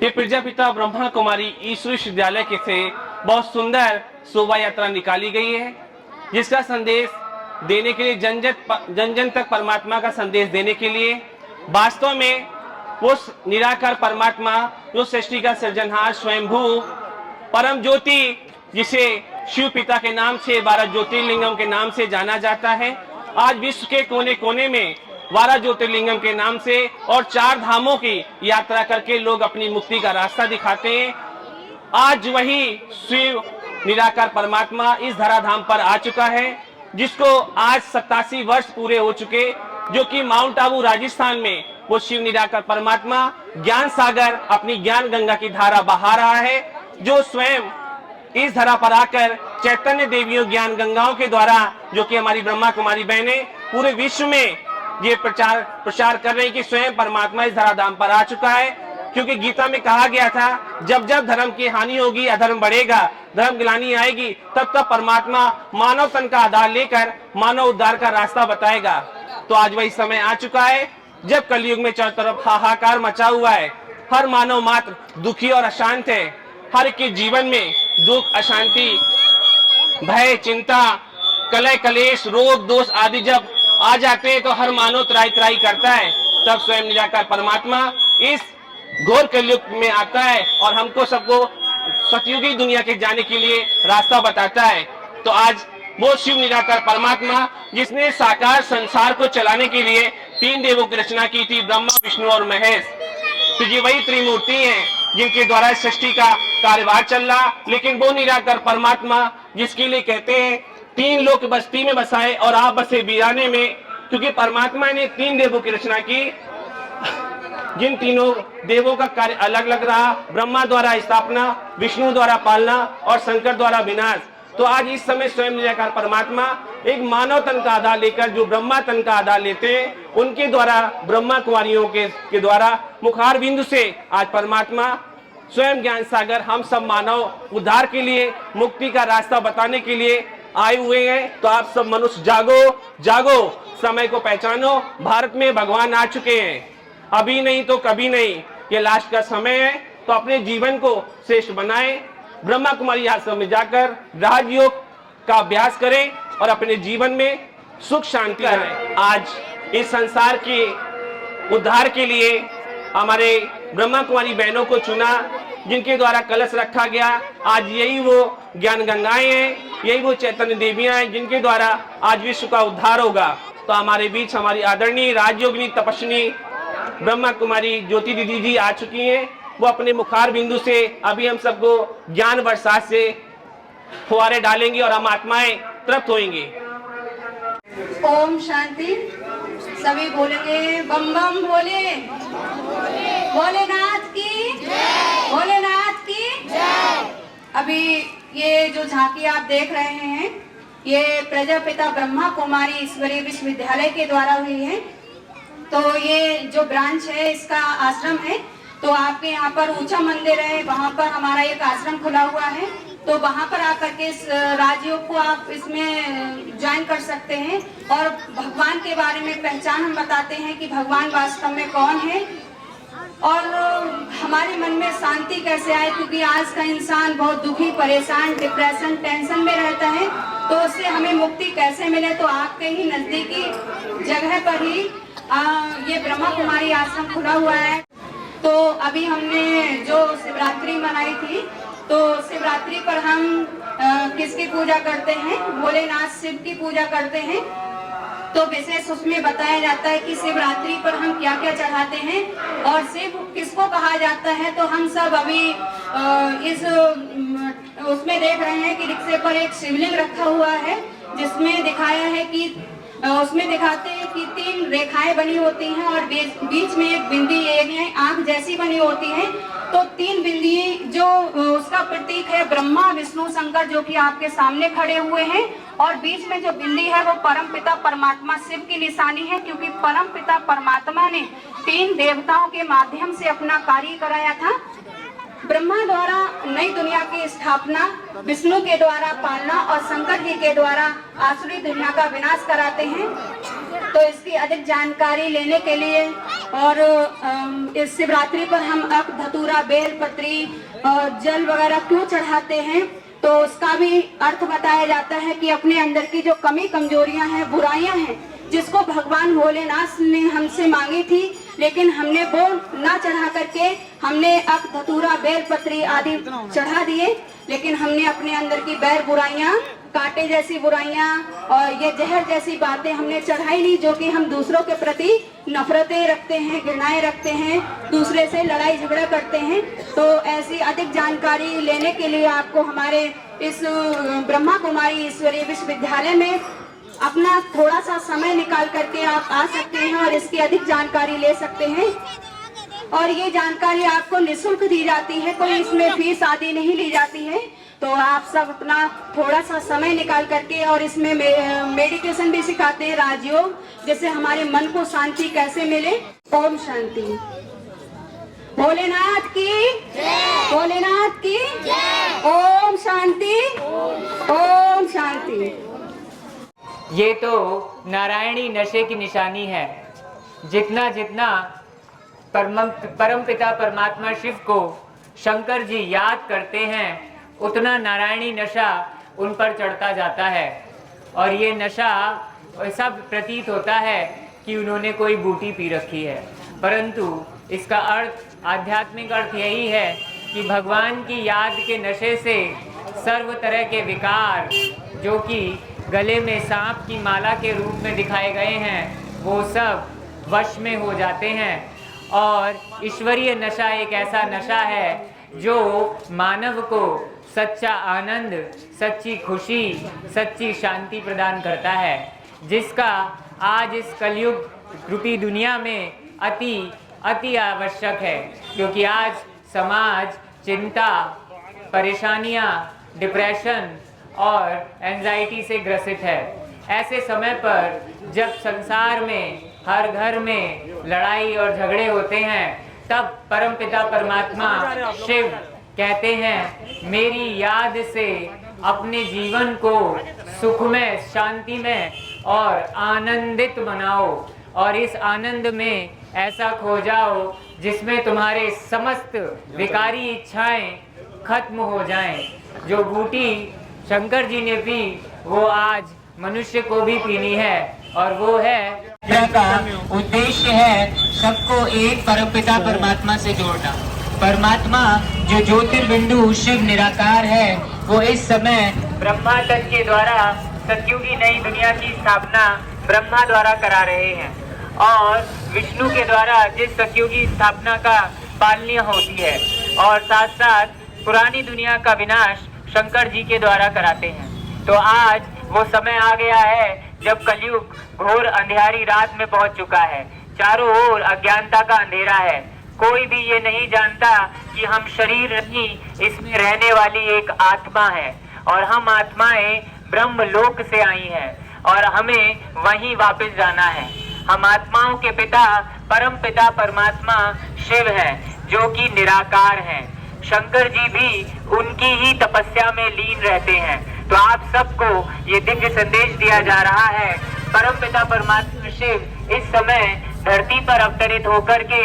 ये प्रजापिता ब्रह्मा कुमारी ईश्वर विश्वविद्यालय के से बहुत सुंदर शोभा यात्रा निकाली गई है, जिसका संदेश देने के लिए जन जन तक परमात्मा का संदेश देने के लिए वास्तव में उस निराकार परमात्मा जो सृष्टि का सृजनहार स्वयंभू परम ज्योति, जिसे शिव पिता के नाम से 12 ज्योतिर्लिंगम के नाम से जाना जाता है, आज विश्व के कोने कोने में 12 ज्योतिर्लिंगम के नाम से और 4 धामों की यात्रा करके लोग अपनी मुक्ति का रास्ता दिखाते हैं। आज वही शिव निराकार परमात्मा इस धराधाम पर आ चुका है, जिसको आज 87 वर्ष पूरे हो चुके, जो कि माउंट आबू राजस्थान में वो शिव निराकार परमात्मा ज्ञान सागर अपनी ज्ञान गंगा की धारा बहा रहा है, जो स्वयं इस धरा पर आकर चैतन्य देवियों ज्ञान गंगाओं के द्वारा, जो कि हमारी ब्रह्मा कुमारी बहनें पूरे विश्व में ये प्रचार कर रहे हैं कि स्वयं परमात्मा इस धराधाम पर आ चुका है। क्योंकि गीता में कहा गया था, जब जब धर्म की हानि होगी, अधर्म बढ़ेगा, धर्म गिलानी आएगी, तब तब परमात्मा मानव तन का आधार लेकर मानव उद्धार का रास्ता बताएगा। तो आज वही समय आ चुका है जब कलयुग में चारों तरफ हाहाकार मचा हुआ है, हर मानव मात्र दुखी और अशांत है, हर के जीवन में दुख, अशांति, भय, चिंता, कलह, कलेश, रोग, दोष आदि जब आ जाते हैं तो हर मानव त्राही त्राही करता है। तब स्वयं निराकार परमात्मा इस घोर कलयुग में आता है और हमको सबको सतयुगी दुनिया के जाने के लिए रास्ता बताता है। तो आज वो शिव निराकार परमात्मा, जिसने साकार संसार को चलाने के लिए 3 देवों की रचना की थी, ब्रह्मा, विष्णु और महेश, तो ये वही त्रिमूर्ति हैं जिनके द्वारा सृष्टि का कार्यभार चल रहा। लेकिन वो निराकार परमात्मा, जिसके लिए कहते हैं 3 लोक बस्ती में बसाए और आप बसे वीराने में, क्योंकि परमात्मा ने 3 देवों की रचना की, जिन तीनों देवों का कार्य अलग अलग रहा। ब्रह्मा द्वारा स्थापना, विष्णु द्वारा पालना और शंकर द्वारा विनाश। तो आज इस समय स्वयं निराकार परमात्मा एक मानव तन का आधार लेकर, जो ब्रह्मा तन का आधार लेते हैं, उनके द्वारा ब्रह्मा कुमारियों के द्वारा मुखार बिंदु से आज परमात्मा स्वयं ज्ञान सागर हम सब मानव उद्धार के लिए, मुक्ति का रास्ता बताने के लिए आए हुए हैं। तो आप सब मनुष्य जागो जागो, समय को पहचानो, भारत में भगवान आ चुके हैं, अभी नहीं तो कभी नहीं, ये लास्ट का समय है। तो अपने जीवन को श्रेष्ठ बनाएं, ब्रह्मा कुमारी आश्रम में जाकर राजयोग का अभ्यास करें और अपने जीवन में सुख शांति लाएं। आज इस संसार के उद्धार के लिए हमारे ब्रह्मा कुमारी बहनों को चुना, जिनके द्वारा कलश रखा गया। आज यही वो ज्ञान गंगाएं हैं, यही वो चैतन्य देवियां हैं, जिनके द्वारा आज विश्व का उद्धार होगा। तो हमारे बीच हमारी आदरणीय राजयोगिनी तपस्विनी ब्रह्मा कुमारी ज्योति दीदी जी आ चुकी हैं। वो अपने मुखार बिंदु से अभी हम सबको ज्ञान बरसात से फुहारे डालेंगे और हम आत्माएं तृप्त होंगे। ओम शांति। सभी बोलेंगे बम बम भोले, भोलेनाथ की जय, भोलेनाथ की जय। अभी ये जो झांकी आप देख रहे हैं, ये प्रजापिता ब्रह्मा कुमारी ईश्वरीय विश्वविद्यालय के द्वारा हुई है। तो ये जो ब्रांच है, इसका आश्रम है। तो आपके यहाँ पर ऊंचा मंदिर है, वहाँ पर हमारा एक आश्रम खुला हुआ है। तो वहाँ पर आकर के इस राजयोग को आप इसमें ज्वाइन कर सकते हैं और भगवान के बारे में पहचान हम बताते हैं कि भगवान वास्तव में कौन है और हमारे मन में शांति कैसे आए, क्योंकि आज का इंसान बहुत दुखी, परेशान, डिप्रेशन, टेंशन में रहता है। तो उससे हमें मुक्ति कैसे मिले, तो आपके ही नजदीकी जगह पर ही ये ब्रह्मा कुमारी आश्रम खुला हुआ है। तो अभी हमने जो शिवरात्रि मनाई थी, तो शिवरात्रि पर हम किसकी पूजा करते हैं? भोलेनाथ शिव की पूजा करते हैं। तो विशेष उसमें बताया जाता है कि शिवरात्रि पर हम क्या क्या चढ़ाते हैं और शिव किसको कहा जाता है। तो हम सब अभी इस उसमें देख रहे हैं कि रिक्शे पर एक शिवलिंग रखा हुआ है, जिसमें दिखाया है कि उसमें दिखाते हैं कि 3 रेखाएं बनी होती हैं और बीच में एक बिंदी, एक आंख जैसी बनी होती है। तो 3 बिंदी जो उसका प्रतीक है ब्रह्मा, विष्णु, शंकर, जो कि आपके सामने खड़े हुए हैं। और बीच में जो बिंदी है वो परम पिता परमात्मा शिव की निशानी है, क्योंकि परम पिता परमात्मा ने 3 देवताओं के माध्यम से अपना कार्य कराया था। ब्रह्मा द्वारा नई दुनिया की स्थापना, विष्णु के द्वारा पालना और शंकर जी के द्वारा आसुरी दुनिया का विनाश कराते हैं। तो इसकी अधिक जानकारी लेने के लिए और इस शिवरात्रि पर हम अक धतूरा बेल पत्री और जल वगैरह क्यों चढ़ाते हैं, तो उसका भी अर्थ बताया जाता है कि अपने अंदर की जो कमी कमजोरियां हैं, बुराइयां हैं, जिसको भगवान भोलेनाथ ने हमसे मांगी थी, लेकिन हमने वो ना चढ़ा करके हमने अक धतूरा बेल पत्री आदि चढ़ा दिए, लेकिन हमने अपने अंदर की बैर बुराइयां, कांटे जैसी बुराइयां और ये जहर जैसी बातें हमने चढ़ाई नहीं, जो कि हम दूसरों के प्रति नफरतें रखते हैं, घृणाएं रखते हैं, दूसरे से लड़ाई झगड़ा करते हैं। तो ऐसी अधिक जानकारी लेने के लिए आपको हमारे इस ब्रह्मा कुमारी ईश्वरीय विश्वविद्यालय में अपना थोड़ा सा समय निकाल करके आप आ सकते हैं और इसकी अधिक जानकारी ले सकते हैं। और ये जानकारी आपको निःशुल्क दी जाती है, कोई इसमें फीस आदि नहीं ली जाती है। तो आप सब अपना थोड़ा सा समय निकाल करके, और इसमें मेडिटेशन भी सिखाते हैं, राजयोग, जिससे हमारे मन को शांति कैसे मिले। ओम शांति। भोलेनाथ की भोलेनाथ की ओम शांति, ओम शांति। ये तो नारायणी नशे की निशानी है। जितना जितना परमपिता परमात्मा शिव को शंकर जी याद करते हैं, उतना नारायणी नशा उन पर चढ़ता जाता है। और ये नशा ऐसा प्रतीत होता है कि उन्होंने कोई बूटी पी रखी है, परंतु इसका अर्थ, आध्यात्मिक अर्थ यही है कि भगवान की याद के नशे से सर्व तरह के विकार, जो कि गले में सांप की माला के रूप में दिखाए गए हैं, वो सब वश में हो जाते हैं। और ईश्वरीय नशा एक ऐसा नशा है जो मानव को सच्चा आनंद, सच्ची खुशी, सच्ची शांति प्रदान करता है, जिसका आज इस कलयुग रूपी दुनिया में अति आवश्यक है। क्योंकि आज समाज चिंता, परेशानियां, डिप्रेशन और एंजाइटी से ग्रसित है। ऐसे समय पर जब संसार में हर घर में लड़ाई और झगड़े होते हैं, तब परमपिता परमात्मा शिव कहते हैं, मेरी याद से अपने जीवन को सुखमय, शांतिमय और आनंदित बनाओ, और इस आनंद में ऐसा खो जाओ जिसमें तुम्हारे समस्त विकारी इच्छाएं खत्म हो जाएं। जो बूटी शंकर जी ने पी, वो आज मनुष्य को भी पीनी है, और वो है का उद्देश्य है सबको एक परमपिता परमात्मा से जोड़ना। परमात्मा जो ज्योतिर्बिंदु शिव निराकार है, वो इस समय ब्रह्मा तत्व के द्वारा सतयुगी नई दुनिया की स्थापना ब्रह्मा द्वारा करा रहे हैं, और विष्णु के द्वारा जिस सतयुगी स्थापना का पालनीय होती है, और साथ साथ पुरानी दुनिया का विनाश शंकर जी के द्वारा कराते हैं। तो आज वो समय आ गया है जब कलयुग घोर अंधेरी रात में पहुंच चुका है। चारों ओर अज्ञानता का अंधेरा है। कोई भी ये नहीं जानता कि हम शरीर नहीं, इसमें रहने वाली एक आत्मा है, और हम आत्माएं ब्रह्म लोक से आई हैं, और हमें वहीं वापस जाना है। हम आत्माओं के पिता परम पिता परमात्मा शिव है, जो कि निराकार हैं। शंकर जी भी उनकी ही तपस्या में लीन रहते हैं। तो आप सबको ये दिव्य संदेश दिया जा रहा है, परम पिता परमात्मा शिव इस समय धरती पर अवतरित होकर के